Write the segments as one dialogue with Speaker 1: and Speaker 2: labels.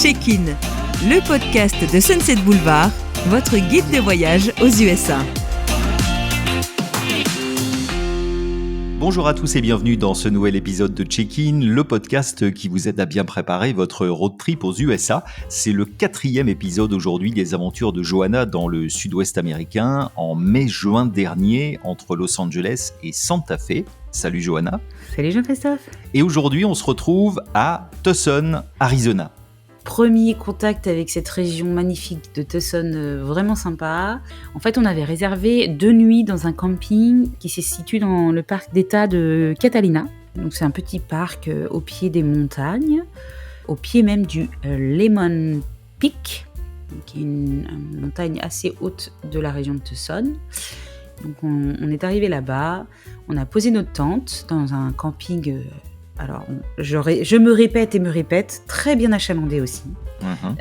Speaker 1: Check-in, le podcast de Sunset Boulevard, votre guide de voyage aux USA.
Speaker 2: Bonjour à tous et bienvenue dans ce nouvel épisode de Check-in, le podcast qui vous aide à bien préparer votre road trip aux USA. C'est le 4e épisode aujourd'hui des aventures de Johanna dans le sud-ouest américain en mai-juin dernier entre Los Angeles et Santa Fe. Salut Johanna.
Speaker 3: Salut Jean-Christophe.
Speaker 2: Et aujourd'hui on se retrouve à Tucson, Arizona.
Speaker 3: Premier contact avec cette région magnifique de Tucson, vraiment sympa. En fait, on avait réservé 2 nuits dans un camping qui se situe dans le parc d'État de Catalina. Donc, c'est un petit parc au pied des montagnes, au pied même du Lemon Peak, qui est une montagne assez haute de la région de Tucson. Donc, on est arrivé là-bas, on a posé notre tente dans un camping. Alors, je me répète, très bien achalandé aussi,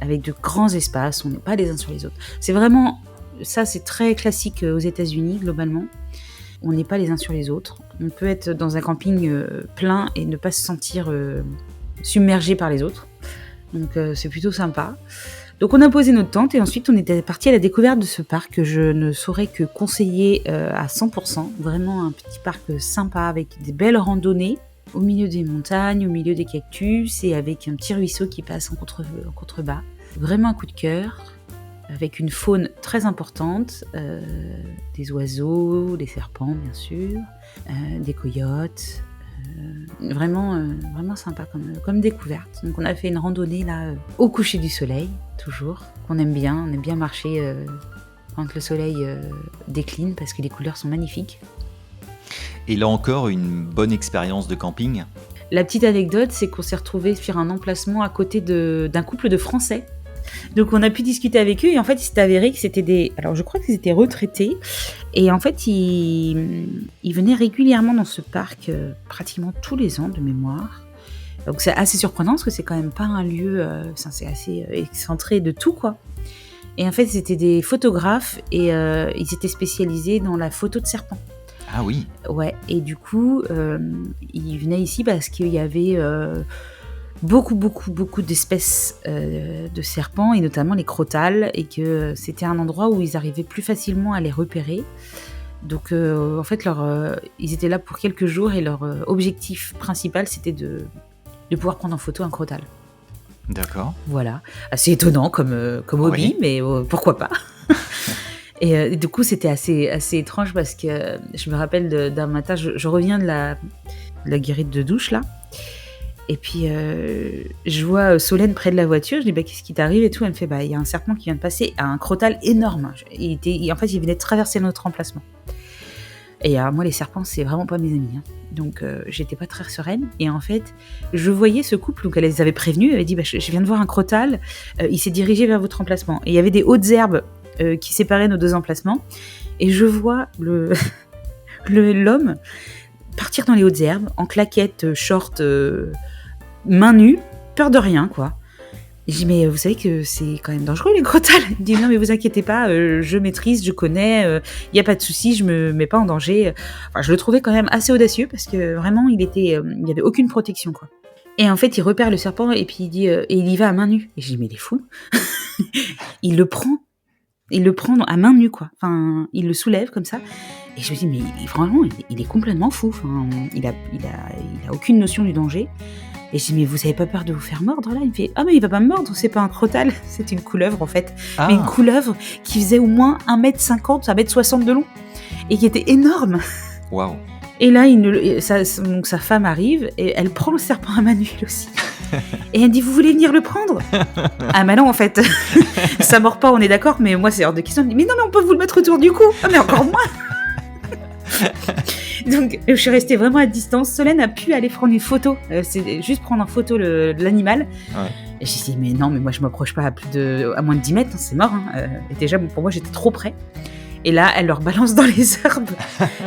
Speaker 3: avec de grands espaces, on n'est pas les uns sur les autres. C'est vraiment, ça c'est très classique aux États-Unis globalement, on n'est pas les uns sur les autres. On peut être dans un camping plein et ne pas se sentir submergé par les autres, donc c'est plutôt sympa. Donc on a posé notre tente et ensuite on était parti à la découverte de ce parc que je ne saurais que conseiller à 100%, vraiment un petit parc sympa avec des belles randonnées, au milieu des montagnes, au milieu des cactus et avec un petit ruisseau qui passe en contrebas. Vraiment un coup de cœur, avec une faune très importante, des oiseaux, des serpents bien sûr, des coyotes, vraiment sympa comme découverte. Donc on a fait une randonnée là au coucher du soleil, toujours, qu'on aime bien. On aime bien marcher quand le soleil décline parce que les couleurs sont magnifiques.
Speaker 2: Et là encore, une bonne expérience de camping.
Speaker 3: La petite anecdote, c'est qu'on s'est retrouvés sur un emplacement à côté d'un couple de Français. Donc on a pu discuter avec eux et en fait il s'est avéré que c'était alors je crois qu'ils étaient retraités et en fait ils venaient régulièrement dans ce parc pratiquement tous les ans de mémoire. Donc c'est assez surprenant parce que c'est quand même pas un lieu, c'est assez excentré de tout quoi. Et en fait c'était des photographes et ils étaient spécialisés dans la photo de serpents.
Speaker 2: Ah oui.
Speaker 3: Ouais, et du coup, ils venaient ici parce qu'il y avait beaucoup d'espèces de serpents, et notamment les crotales, et que c'était un endroit où ils arrivaient plus facilement à les repérer. Donc, en fait, ils étaient là pour quelques jours, et leur objectif principal, c'était de pouvoir prendre en photo un crotal. D'accord. Voilà, assez étonnant comme hobby, oui. Mais pourquoi pas. Et du coup, c'était assez étrange parce que je me rappelle d'un matin, je reviens de la guérite de douche, là. Et puis, je vois Solène près de la voiture. Je dis, qu'est-ce qui t'arrive et tout. Elle me fait, il y a un serpent qui vient de passer, un crotal énorme. En fait, il venait de traverser notre emplacement. Et moi, les serpents, c'est vraiment pas mes amis. Donc, j'étais pas très sereine. Et en fait, je voyais ce couple, où elle les avait prévenus. Elle avait dit, je viens de voir un crotal. Il s'est dirigé vers votre emplacement. Et il y avait des hautes herbes qui séparaient nos 2 emplacements, et je vois l'homme partir dans les hautes herbes, en claquettes, short, main nue, peur de rien, quoi. Et je dis, mais vous savez que c'est quand même dangereux, les crotales. Il me dit, non, mais vous inquiétez pas, je maîtrise, je connais, il n'y a pas de souci, je me mets pas en danger. Enfin, je le trouvais quand même assez audacieux, parce que vraiment, il n'y avait aucune protection, quoi. Et en fait, il repère le serpent, et puis il dit, et il y va à main nue. Et je dis, mais il est fou. Il le prend à main nue, quoi. Enfin, il le soulève comme ça. Et je me dis, mais vraiment, il est complètement fou. Enfin, il a aucune notion du danger. Et je dis, mais vous avez pas peur de vous faire mordre, là? Il me fait, mais il va pas me mordre, c'est pas un crotal. C'est une couleuvre, en fait. Ah. Mais une couleuvre qui faisait au moins 1m50, 1m60 de long. Et qui était énorme.
Speaker 2: Waouh.
Speaker 3: Et là, donc sa femme arrive, et elle prend le serpent à main nue, elle aussi. Et elle me dit, vous voulez venir le prendre? Ah non, en fait, ça mord pas, on est d'accord, mais moi c'est hors de question. Elle me dit, mais non, mais on peut vous le mettre autour du cou. Ah, mais encore moins. Donc je suis restée vraiment à distance. Solène a pu aller prendre une photo, c'est juste prendre en photo l'animal. Ouais. Et j'ai dit, mais non, mais moi je m'approche pas à moins de 10 mètres, c'est mort. Et déjà, pour moi, j'étais trop près. Et là, elle leur balance dans les herbes.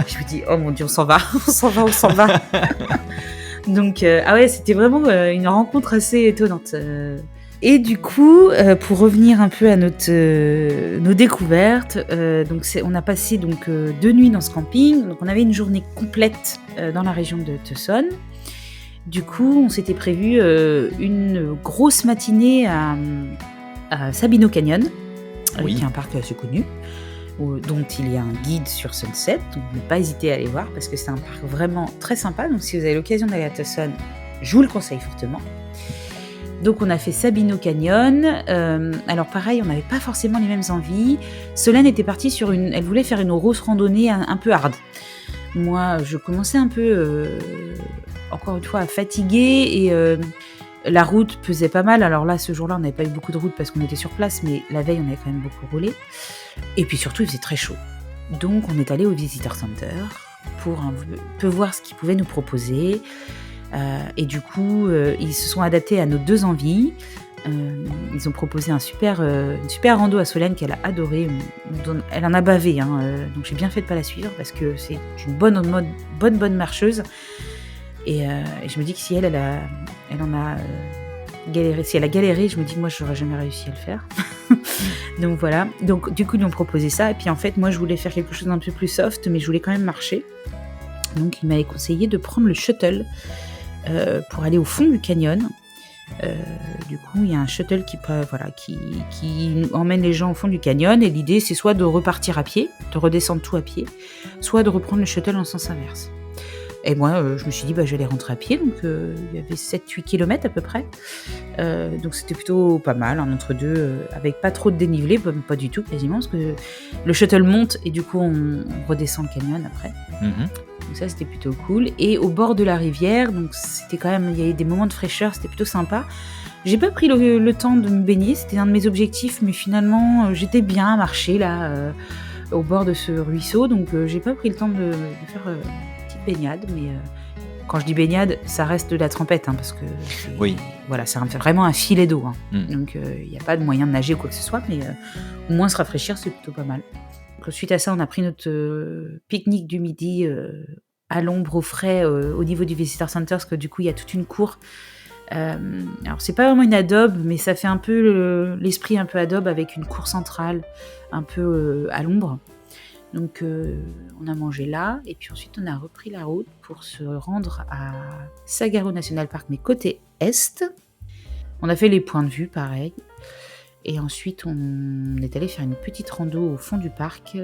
Speaker 3: Je me dis, oh mon Dieu, on s'en va. Donc, c'était vraiment une rencontre assez étonnante. Et du coup, pour revenir un peu à nos découvertes, on a passé 2 nuits dans ce camping. Donc, on avait une journée complète dans la région de Tucson. Du coup, on s'était prévu une grosse matinée à Sabino Canyon,
Speaker 2: Oui.
Speaker 3: qui est un parc assez connu, dont il y a un guide sur Sunset. Donc, ne pas hésiter à aller voir parce que c'est un parc vraiment très sympa. Donc, si vous avez l'occasion d'aller à Tucson, je vous le conseille fortement. Donc, on a fait Sabino Canyon. Alors, pareil, on n'avait pas forcément les mêmes envies. Solène était partie elle voulait faire une grosse randonnée un peu hard. Moi, je commençais un peu, encore une fois, à fatiguer et la route pesait pas mal. Alors là, ce jour-là, on n'avait pas eu beaucoup de route parce qu'on était sur place, mais la veille, on avait quand même beaucoup roulé. Et puis surtout, il faisait très chaud. Donc, on est allé au Visitor Center pour un peu voir ce qu'ils pouvaient nous proposer. Et du coup, ils se sont adaptés à nos deux envies. Ils ont proposé une super rando à Solène qu'elle a adoré. Elle en a bavé, donc j'ai bien fait de pas la suivre parce que c'est une bonne marcheuse. Et je me dis que si elle en a galéré, si elle a galéré, je me dis que moi je n'aurais jamais réussi à le faire. Donc voilà. Donc du coup ils m'ont proposé ça. Et puis en fait moi je voulais faire quelque chose d'un peu plus soft, mais je voulais quand même marcher. Donc il m'avait conseillé de prendre le shuttle pour aller au fond du canyon. Du coup, il y a un shuttle qui emmène les gens au fond du canyon et l'idée c'est soit de repartir à pied, de redescendre tout à pied, soit de reprendre le shuttle en sens inverse. Et moi, je me suis dit, j'allais rentrer à pied, donc il y avait 7-8 km à peu près. Donc c'était plutôt pas mal, un entre-deux, avec pas trop de dénivelé, pas du tout quasiment, parce que le shuttle monte et du coup on redescend le canyon après. Donc ça c'était plutôt cool. Et au bord de la rivière, donc c'était quand même, il y avait des moments de fraîcheur, c'était plutôt sympa. J'ai pas pris le temps de me baigner, c'était un de mes objectifs, mais finalement j'étais bien à marcher là, au bord de ce ruisseau, donc j'ai pas pris le temps de faire baignade, mais quand je dis baignade, ça reste de la trempette, parce que voilà, c'est vraiment un filet d'eau, donc il n'y a pas de moyen de nager ou quoi que ce soit, mais au moins se rafraîchir, c'est plutôt pas mal. Donc, suite à ça, on a pris notre pique-nique du midi à l'ombre, au frais, au niveau du Visitor Center, parce que du coup, il y a toute une cour. Alors, c'est pas vraiment une adobe, mais ça fait un peu l'esprit un peu adobe avec une cour centrale, un peu à l'ombre. Donc on a mangé là et puis ensuite on a repris la route pour se rendre à Saguaro National Park, mais côté est. On a fait les points de vue pareil et ensuite on est allé faire une petite rando au fond du parc,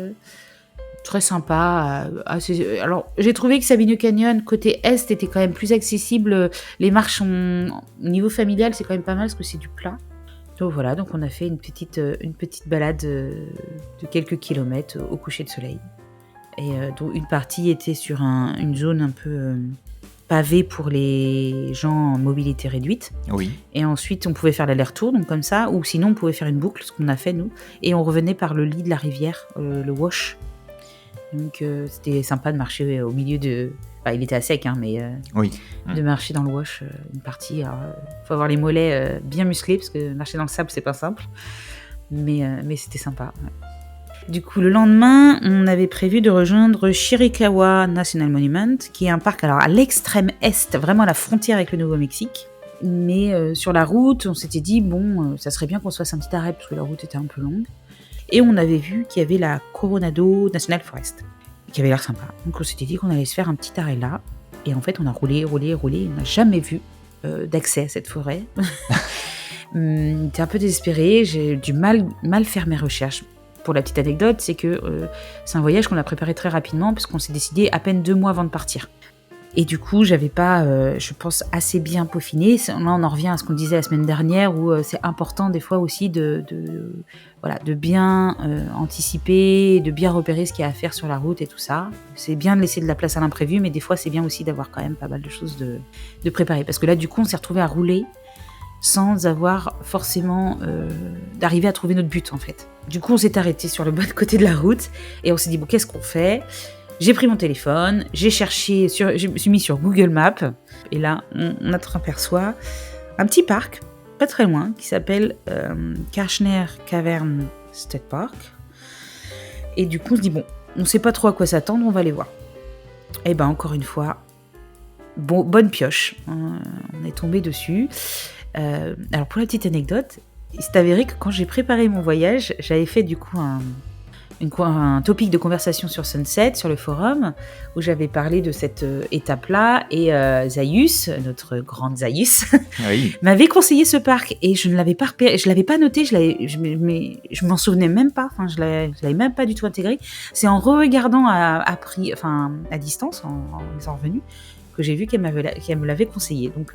Speaker 3: très sympa. Alors j'ai trouvé que Sabino Canyon côté est était quand même plus accessible. Les marches au niveau familial c'est quand même pas mal parce que c'est du plat. Donc voilà, donc on a fait une petite balade de quelques kilomètres au coucher de soleil. Et dont une partie était sur une zone un peu pavée pour les gens en mobilité réduite. Oui. Et ensuite, on pouvait faire l'aller-retour, donc comme ça, ou sinon on pouvait faire une boucle, ce qu'on a fait nous, et on revenait par le lit de la rivière, le Wash. Donc c'était sympa de marcher au milieu de... Enfin, il était à sec, mais de marcher dans le wash une partie. Il faut avoir les mollets bien musclés, parce que marcher dans le sable, c'est pas simple. Mais c'était sympa. Ouais. Du coup, le lendemain, on avait prévu de rejoindre Chiricahua National Monument, qui est un parc à l'extrême est, vraiment à la frontière avec le Nouveau-Mexique. Mais sur la route, on s'était dit, ça serait bien qu'on se fasse un petit arrêt, parce que la route était un peu longue. Et on avait vu qu'il y avait la Coronado National Forest, qui avait l'air sympa. Donc on s'était dit qu'on allait se faire un petit arrêt là. Et en fait, on a roulé. On n'a jamais vu d'accès à cette forêt. J'étais un peu désespérée. J'ai dû mal faire mes recherches. Pour la petite anecdote, c'est que c'est un voyage qu'on a préparé très rapidement, puisqu'on s'est décidé à peine 2 mois avant de partir. Et du coup, j'avais pas, je pense, assez bien peaufiné. Là, on en revient à ce qu'on disait la semaine dernière, où c'est important des fois aussi de bien anticiper, de bien repérer ce qu'il y a à faire sur la route et tout ça. C'est bien de laisser de la place à l'imprévu, mais des fois, c'est bien aussi d'avoir quand même pas mal de choses de préparer. Parce que là, du coup, on s'est retrouvés à rouler sans avoir forcément d'arriver à trouver notre but, en fait. Du coup, on s'est arrêté sur le bon côté de la route et on s'est dit, qu'est-ce qu'on fait ? J'ai pris mon téléphone, j'ai cherché, je me suis mis sur Google Maps, et là, on aperçoit un petit parc, pas très loin, qui s'appelle Karshner Cavern State Park. Et du coup, on se dit, on sait pas trop à quoi s'attendre, on va aller voir. Et encore une fois, bonne pioche, on est tombé dessus. Alors, pour la petite anecdote, il s'est avéré que quand j'ai préparé mon voyage, j'avais fait du coup un topic de conversation sur Sunset, sur le forum, où j'avais parlé de cette étape-là, et Zaius, notre grande Zaius,
Speaker 2: Oui.
Speaker 3: m'avait conseillé ce parc, et je ne l'avais pas repéré, je l'avais pas noté, je m'en souvenais même pas, enfin je l'avais même pas du tout intégré. C'est en regardant à distance, en étant revenue, que j'ai vu qu'elle me l'avait conseillé. Donc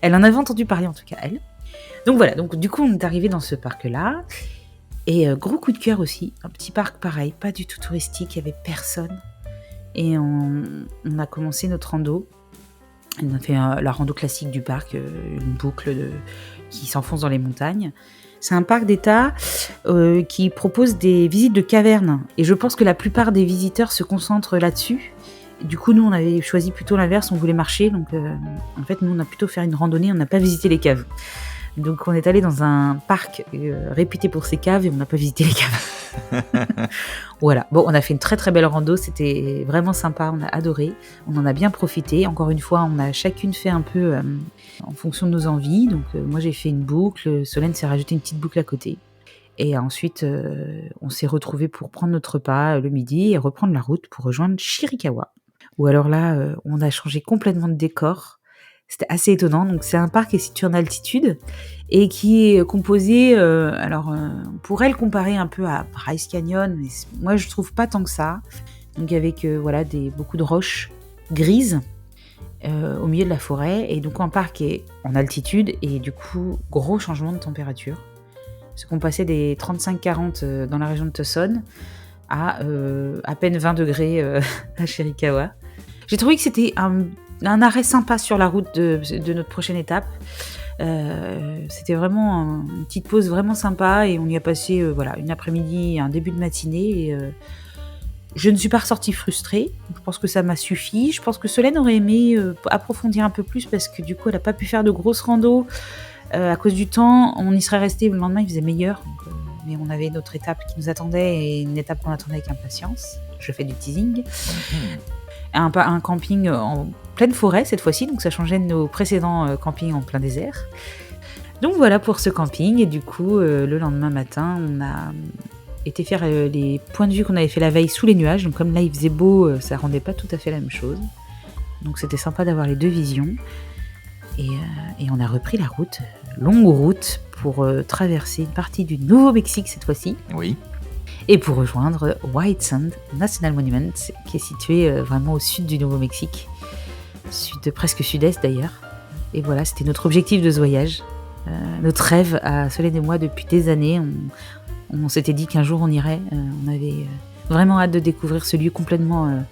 Speaker 3: elle en avait entendu parler, en tout cas elle. Donc voilà, donc du coup on est arrivé dans ce parc-là. Et gros coup de cœur aussi, un petit parc pareil, pas du tout touristique, il n'y avait personne. Et on a commencé notre rando. On a fait la rando classique du parc, une boucle qui s'enfonce dans les montagnes. C'est un parc d'État qui propose des visites de cavernes. Et je pense que la plupart des visiteurs se concentrent là-dessus. Et du coup, nous, on avait choisi plutôt l'inverse, on voulait marcher. Donc en fait, nous, on a plutôt fait une randonnée, on n'a pas visité les caves. Donc on est allé dans un parc réputé pour ses caves et on n'a pas visité les caves. Voilà. Bon, on a fait une très très belle rando, c'était vraiment sympa, on a adoré, on en a bien profité. Encore une fois, on a chacune fait un peu en fonction de nos envies. Donc moi j'ai fait une boucle, Solène s'est rajouté une petite boucle à côté. Et ensuite, on s'est retrouvés pour prendre notre repas le midi et reprendre la route pour rejoindre Chiricahua. Où alors là, on a changé complètement de décor. C'était assez étonnant. Donc, c'est un parc qui est situé en altitude et qui est composé, on pourrait le comparer un peu à Bryce Canyon, mais moi, je trouve pas tant que ça. Donc, avec beaucoup de roches grises au milieu de la forêt. Et donc, un parc qui est en altitude et du coup, gros changement de température. Parce qu'on passait des 35-40 dans la région de Tucson à peine 20 degrés à Chiricahua. J'ai trouvé que c'était un arrêt sympa sur la route de notre prochaine étape. C'était vraiment une petite pause vraiment sympa et on y a passé une après-midi, un début de matinée. Et, je ne suis pas ressortie frustrée. Je pense que ça m'a suffi. Je pense que Solène aurait aimé approfondir un peu plus parce que du coup, elle n'a pas pu faire de grosses randos à cause du temps. On y serait resté, le lendemain, il faisait meilleur. Donc, mais on avait notre étape qui nous attendait et une étape qu'on attendait avec impatience. Je fais du teasing. Un camping en pleine forêt cette fois-ci, donc ça changeait de nos précédents campings en plein désert. Donc voilà pour ce camping, et du coup, le lendemain matin, on a été faire les points de vue qu'on avait fait la veille sous les nuages. Donc comme là il faisait beau, ça rendait pas tout à fait la même chose. Donc c'était sympa d'avoir les deux visions. Et on a repris la route, longue route, pour traverser une partie du Nouveau-Mexique cette fois-ci.
Speaker 2: Oui.
Speaker 3: Et pour rejoindre White Sand National Monument, qui est situé vraiment au sud du Nouveau-Mexique, presque sud-est d'ailleurs. Et voilà, c'était notre objectif de ce voyage, notre rêve à Solène et moi depuis des années. On s'était dit qu'un jour on irait. On avait vraiment hâte de découvrir ce lieu complètement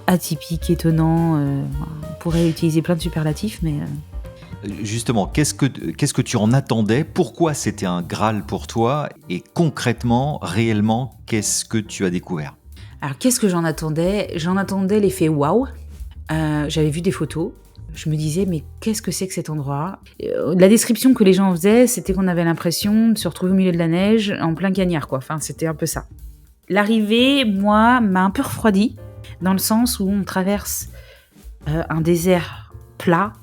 Speaker 3: atypique, étonnant. On pourrait utiliser plein de superlatifs, mais...
Speaker 2: Justement, qu'est-ce que tu en attendais ? Pourquoi c'était un Graal pour toi ? Et concrètement, réellement, qu'est-ce que tu as découvert ?
Speaker 3: Alors, qu'est-ce que j'en attendais ? J'en attendais l'effet waouh. J'avais vu des photos. Je me disais, mais qu'est-ce que c'est que cet endroit ? La description que les gens faisaient, c'était qu'on avait l'impression de se retrouver au milieu de la neige, en plein cagnard, quoi. Enfin, c'était un peu ça. L'arrivée, moi, m'a un peu refroidi, dans le sens où on traverse un désert plat,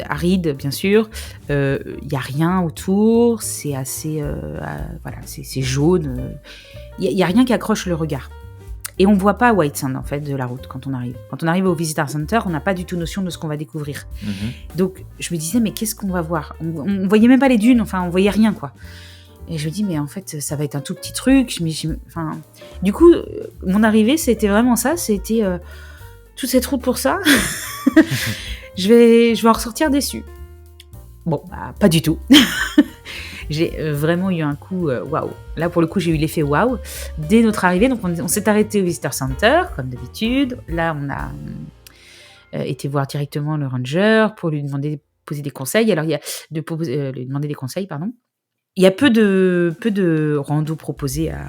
Speaker 3: aride bien sûr, il y a rien autour, c'est assez c'est jaune, il y a rien qui accroche le regard et on voit pas White Sand en fait de la route quand on arrive au Visitor Center. On n'a pas du tout notion de ce qu'on va découvrir. Donc je me disais, mais qu'est-ce qu'on va voir? On voyait même pas les dunes, enfin on voyait rien quoi. Et je me dis, mais en fait ça va être un tout petit truc. Du coup mon arrivée c'était vraiment ça, c'était toute cette route pour ça. Je vais en ressortir déçue. Bon, pas du tout. J'ai vraiment eu un coup waouh. Là, pour le coup, j'ai eu l'effet waouh dès notre arrivée. Donc, on s'est arrêté au Visitor Center, comme d'habitude. Là, on a été voir directement le ranger pour lui demander poser des conseils. Alors, lui demander des conseils, pardon. Il y a peu de randos proposés à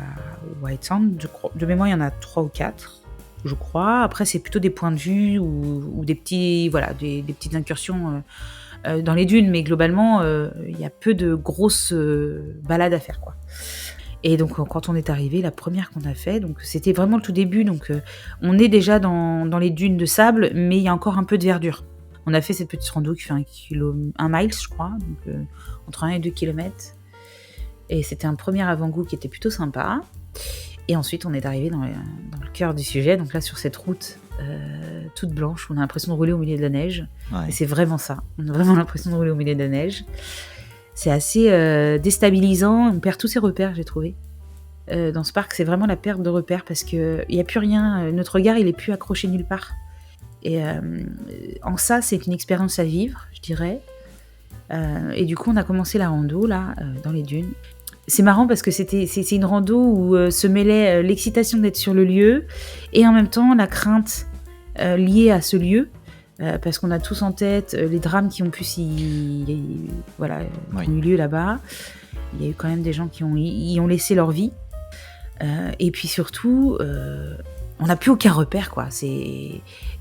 Speaker 3: White Sand. De mémoire, il y en a 3 ou 4. Je crois. Après, c'est plutôt des points de vue ou des petites incursions dans les dunes, mais globalement, il y a peu de grosses balades à faire, quoi. Et donc, quand on est arrivé, la première qu'on a fait, donc c'était vraiment le tout début, donc on est déjà dans les dunes de sable, mais il y a encore un peu de verdure. On a fait cette petite rando qui fait 1 mile, je crois, donc entre 1 et 2 kilomètres. Et c'était un premier avant-goût qui était plutôt sympa. Et ensuite, on est arrivé dans le cœur du sujet. Donc là, sur cette route toute blanche, on a l'impression de rouler au milieu de la neige.
Speaker 2: Ouais.
Speaker 3: Et c'est vraiment ça. On a vraiment l'impression de rouler au milieu de la neige. C'est assez déstabilisant. On perd tous ses repères, j'ai trouvé. Dans ce parc, c'est vraiment la perte de repères parce qu'il n'y a plus rien. Notre regard, il n'est plus accroché nulle part. Et en ça, c'est une expérience à vivre, je dirais. Et du coup, on a commencé la rando, là, dans les dunes. C'est marrant parce que c'est une rando où se mêlait l'excitation d'être sur le lieu et en même temps la crainte liée à ce lieu. Parce qu'on a tous en tête les drames qui ont pu ont eu lieu là-bas. Il y a eu quand même des gens qui y ont laissé leur vie. Et puis surtout, on n'a plus aucun repère, quoi.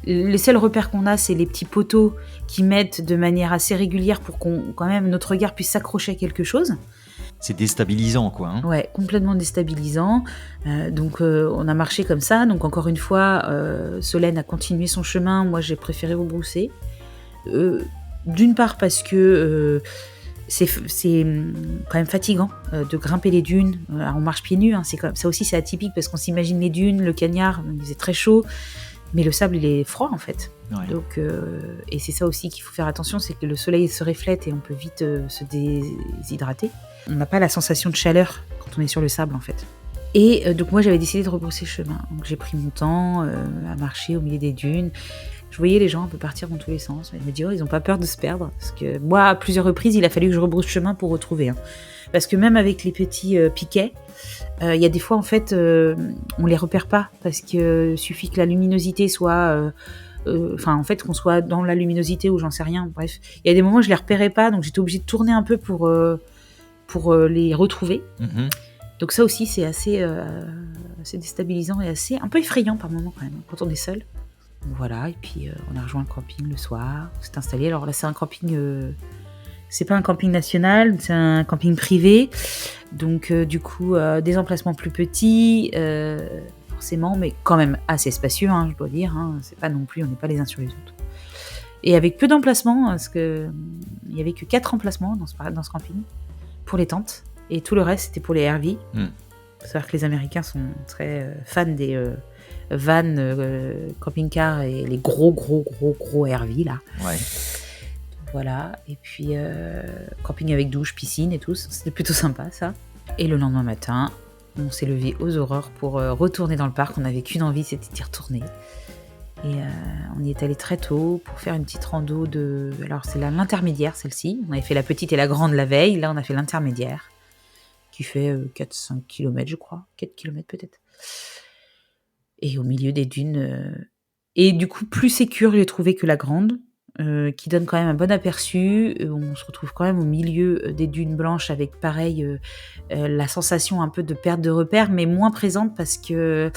Speaker 3: Les seuls repères qu'on a, c'est les petits poteaux qui mettent de manière assez régulière pour quand même notre regard puisse s'accrocher à quelque chose.
Speaker 2: C'est déstabilisant, quoi. Hein.
Speaker 3: Ouais, complètement déstabilisant. Donc, on a marché comme ça. Donc, encore une fois, Solène a continué son chemin. Moi, j'ai préféré rebrousser. D'une part parce que c'est quand même fatigant de grimper les dunes. On marche pieds nus. Hein, ça aussi, c'est atypique parce qu'on s'imagine les dunes, le cagnard, il faisait très chaud. Mais le sable, il est froid, en fait. Ouais. Donc, et c'est ça aussi qu'il faut faire attention, c'est que le soleil se reflète et on peut vite se déshydrater. On n'a pas la sensation de chaleur quand on est sur le sable, en fait. Et donc, moi, j'avais décidé de rebrousser chemin. Donc, j'ai pris mon temps à marcher au milieu des dunes. Je voyais les gens un peu partir dans tous les sens. Je me dis, ils n'ont pas peur de se perdre. Parce que moi, à plusieurs reprises, il a fallu que je rebrousse chemin pour retrouver. Hein. Parce que même avec les petits piquets, il y a des fois, en fait, on les repère pas. Parce qu'il suffit que la luminosité soit... en fait, qu'on soit dans la luminosité ou j'en sais rien. Bref, il y a des moments où je les repérais pas. Donc, j'étais obligée de tourner un peu pour les retrouver. Mmh. Donc ça aussi, c'est assez déstabilisant et assez un peu effrayant par moments quand même, quand on est seul. Donc voilà, et puis on a rejoint le camping le soir, on s'est installé. Alors là, c'est un camping, c'est pas un camping national, c'est un camping privé. Donc du coup, des emplacements plus petits, forcément, mais quand même assez spacieux, hein, je dois dire. Hein, c'est pas non plus, on n'est pas les uns sur les autres. Et avec peu d'emplacements, parce qu'il n'y avait que 4 emplacements dans ce camping. Pour les tentes, et tout le reste c'était pour les RV. Il faut savoir que les Américains sont très fans des vannes, camping-cars et les gros RV là. Ouais. Voilà, et puis camping avec douche, piscine et tout, c'était plutôt sympa ça. Et le lendemain matin, on s'est levé aux aurores pour retourner dans le parc. On n'avait qu'une envie, c'était d'y retourner. Et on y est allé très tôt pour faire une petite rando alors c'est l'intermédiaire celle-ci. On avait fait la petite et la grande la veille. Là on a fait l'intermédiaire qui fait 4-5 km je crois. 4 km peut-être. Et au milieu des dunes. Et du coup plus sécure j'ai trouvé que la grande. Qui donne quand même un bon aperçu. On se retrouve quand même au milieu des dunes blanches avec pareil la sensation un peu de perte de repères mais moins présente parce que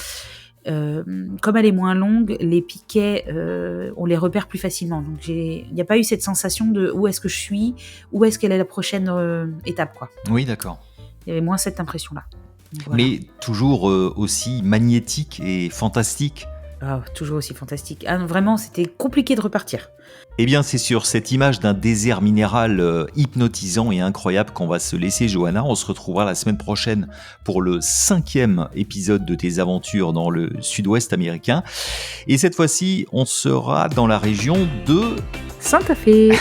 Speaker 3: comme elle est moins longue, les piquets, on les repère plus facilement. Donc, il n'y a pas eu cette sensation de où est-ce que je suis, où est-ce qu'elle est la prochaine étape, quoi.
Speaker 2: Oui, d'accord.
Speaker 3: Il y avait moins cette impression-là. Donc, voilà.
Speaker 2: Mais toujours aussi magnétique et fantastique.
Speaker 3: Oh, toujours aussi fantastique. Ah, non, vraiment, c'était compliqué de repartir.
Speaker 2: Eh bien, c'est sur cette image d'un désert minéral hypnotisant et incroyable qu'on va se laisser, Johanna. On se retrouvera la semaine prochaine pour le 5e épisode de tes aventures dans le sud-ouest américain. Et cette fois-ci, on sera dans la région de...
Speaker 3: Santa Fe.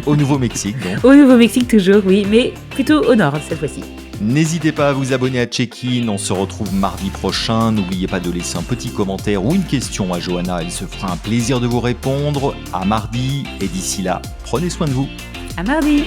Speaker 2: Au Nouveau-Mexique, donc.
Speaker 3: Au Nouveau-Mexique, toujours, oui, mais plutôt au nord cette fois-ci.
Speaker 2: N'hésitez pas à vous abonner à Check-in, on se retrouve mardi prochain. N'oubliez pas de laisser un petit commentaire ou une question à Johanna, elle se fera un plaisir de vous répondre. À mardi, et d'ici là, prenez soin de vous.
Speaker 3: À mardi.